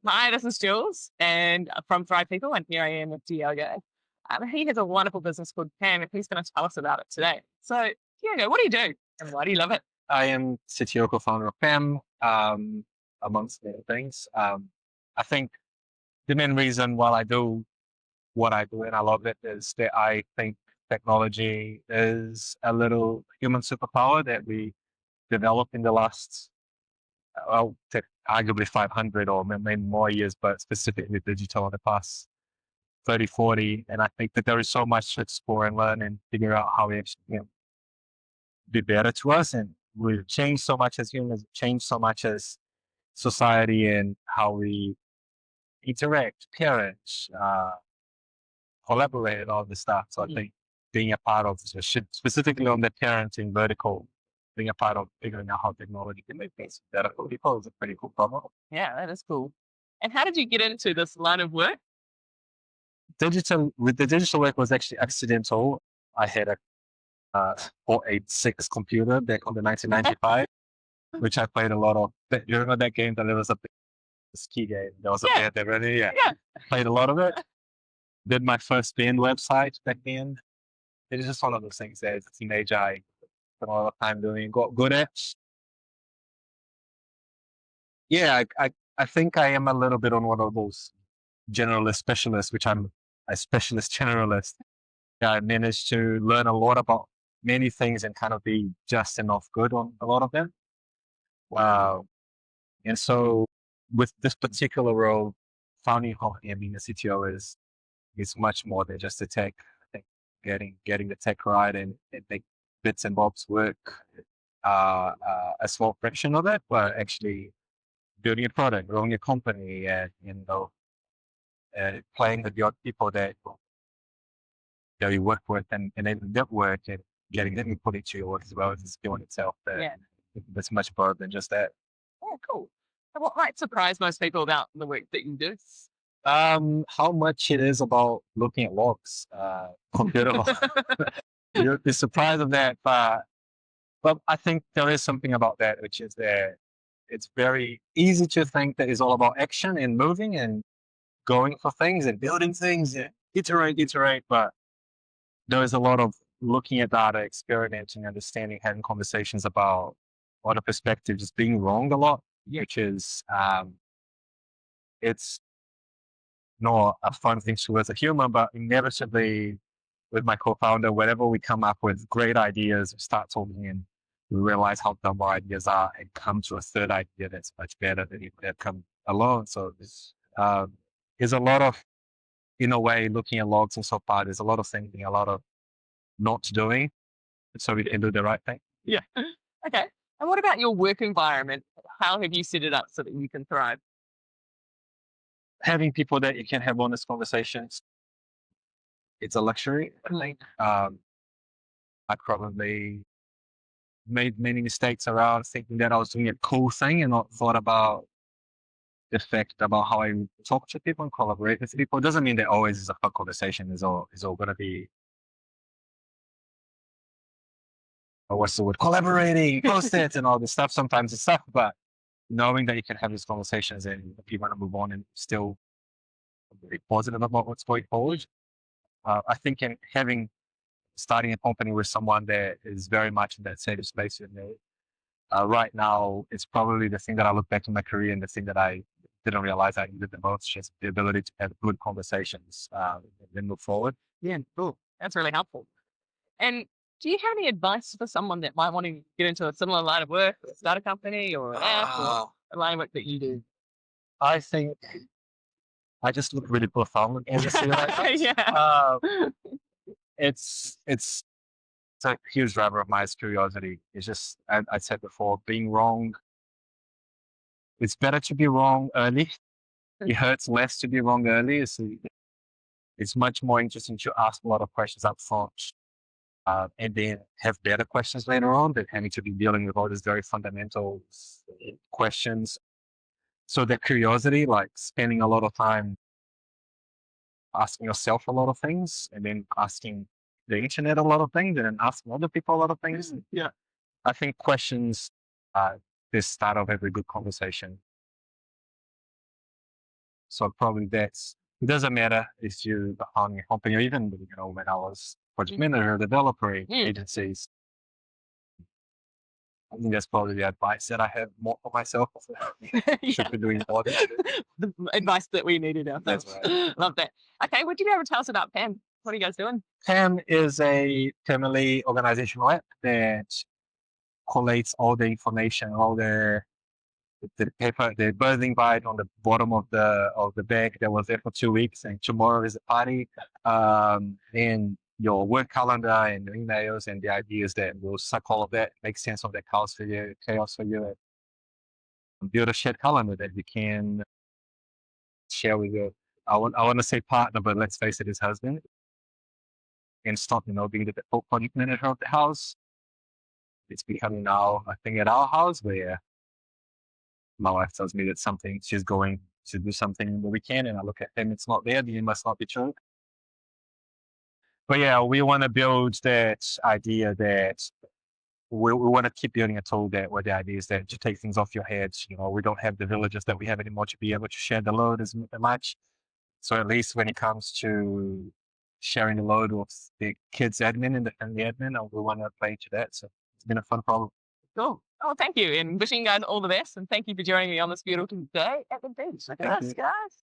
Hi, this is Jules and from Thrive People, and here I am with Diogo. He has a wonderful business called PAM, and he's going to tell us about it today. So, Diogo, what do you do, and why do you love it? I am CTO co-founder of PAM, amongst many things. I think the main reason why I do what I do and I love it is that I think technology is a little human superpower that we developed in the last, arguably 500 or maybe more years, but specifically digital in the past 30, 40. And I think that there is so much to explore and learn and figure out how we actually be better to us. And we've changed so much as humans, changed so much as society and how we interact, parent, collaborate, and all this stuff. So I think being a part of this, specifically on the parenting vertical, being a part of figuring out how technology can make things better for people is a pretty cool problem. Yeah, that is cool. And how did you get into this line of work? The digital work was actually accidental. I had a 486 computer back on the 1995, which I played a lot of. You remember that game that there was a ski game? There was a Yeah, band that really, yeah, yeah. played a lot of it. Did my first band website back then. It is just one of those things that as a teenager I spent a lot of time doing and got good at. Yeah, I think I am a little bit on one of those generalist specialists, which I'm a specialist generalist. I managed to learn a lot about many things and kind of be just enough good on a lot of them. Wow. And so with this particular role, founding company and being a CTO is much more than just the tech. I think getting the tech right and make bits and bobs work, a small fraction of it, but actually building a product, growing a company, and playing with the other people that you work with and then network and getting them put into your work as well as the skill in itself. Yeah. That's much more than just that. Oh, cool. And what might surprise most people about the work that you do? How much it is about looking at logs, computer. You'd be surprised of that, but I think there is something about that, which is that it's very easy to think that it's all about action and moving and going for things and building things and iterate. But there is a lot of looking at data, experimenting, understanding, having conversations about other perspectives, being wrong a lot, which is, it's not a fun thing to do as a human, but inevitably with my co-founder, whenever we come up with great ideas, we start talking and we realize how dumb our ideas are and come to a third idea that's much better than it would have come alone. So there's a lot of, in a way, looking at logs and so far, there's a lot of thinking, a lot of not doing, so we can do the right thing. Yeah. Okay. And what about your work environment? How have you set it up so that you can thrive? Having people that you can have honest conversations, it's a luxury, I think. I probably made many mistakes around thinking that I was doing a cool thing and not thought about the fact about how I talk to people and collaborate with people. It doesn't mean that always is a fun conversation is all gonna be what's the word, collaborating, post it and all this stuff. Sometimes it's tough, but knowing that you can have these conversations and if you want to move on and still be positive about what's going forward. I think in starting a company with someone that is very much in that same space with me, right now, it's probably the thing that I look back in my career and the thing that I didn't realize I needed the most, just the ability to have good conversations and then move forward. Yeah, cool. That's really helpful. And do you have any advice for someone that might want to get into a similar line of work, start a company or an app or Oh, a line of work that you do? I think I just look really profound when I say it like that. Yeah. It's a huge driver of my curiosity. It's just, I said before, being wrong. It's better to be wrong early. It hurts less to be wrong early. It's much more interesting to ask a lot of questions up front and then have better questions later on than having to be dealing with all these very fundamental questions. So that curiosity, like spending a lot of time asking yourself a lot of things and then asking the internet a lot of things and then asking other people a lot of things. Yeah. I think questions, the start of every good conversation. So probably it doesn't matter if you're on a company or even, when I was project manager, developer, agencies. I think that's probably the advice that I have more for myself. Should be doing more. The advice that we needed ourselves. That's right. Love that. Okay, would you be able to tell us about PAM? What are you guys doing? PAM is a family organizational app that collates all the information, all the paper, the birthing bite on the bottom of the bag that was there for 2 weeks, and tomorrow is a party, and your work calendar and your emails, and the idea is that we'll suck all of that, make sense of that chaos for you, and build a shared calendar that you can share with your, I want to say partner, but let's face it, his husband, and stop, being the default project manager of the house. It's becoming now a thing at our house where my wife tells me that she's going to do something in the weekend, and I look at him, it's not there, it must not be true. But yeah, we want to build that idea that we want to keep building a tool where the idea is that to take things off your heads. We don't have the villages that we have anymore to be able to share the load as much. So at least when it comes to sharing the load with the kids admin and the admin, we want to play to that. So it's been a fun problem. Cool. Oh, thank you. And wishing you guys all the best. And thank you for joining me on this beautiful day at the beach. Look at us, guys.